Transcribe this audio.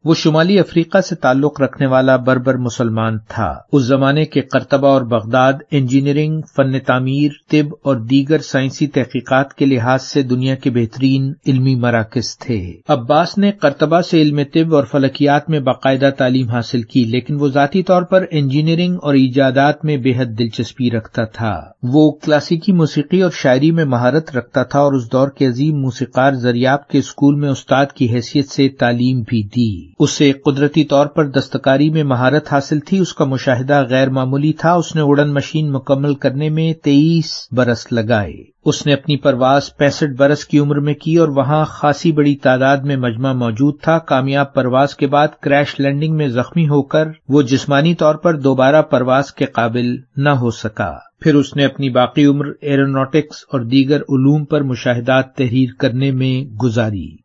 وہ شمالی افریقہ سے تعلق رکھنے والا بربر مسلمان تھا۔ اس زمانے کے قرطبہ اور بغداد انجینئرنگ، فن تعمیر، طب اور دیگر سائنسی تحقیقات کے لحاظ سے دنیا کے بہترین علمی مراکز تھے۔ عباس نے قرطبہ سے علم طب اور فلکیات میں باقاعدہ تعلیم حاصل کی، لیکن وہ ذاتی طور پر انجینئرنگ اور ایجادات میں بے حد دلچسپی رکھتا تھا۔ وہ کلاسیکی موسیقی اور شاعری میں مہارت رکھتا تھا اور اس دور کے عظیم موسیقار زریاب کے اسکول میں استاد کی حیثیت سے تعلیم بھی دی۔ اسے قدرتی طور پر دستکاری میں مہارت حاصل تھی۔ اس کا مشاہدہ غیر معمولی تھا۔ اس نے اڑن مشین مکمل کرنے میں 23 برس لگائے۔ اس نے اپنی پرواز 65 برس کی عمر میں کی اور وہاں خاصی بڑی تعداد میں مجمع موجود تھا۔ کامیاب پرواز کے بعد کریش لینڈنگ میں زخمی ہو کر وہ جسمانی طور پر دوبارہ پرواز کے قابل نہ ہو سکا۔ پھر اس نے اپنی باقی عمر ایروناٹکس اور دیگر علوم پر مشاہدات تحریر کرنے میں گزاری۔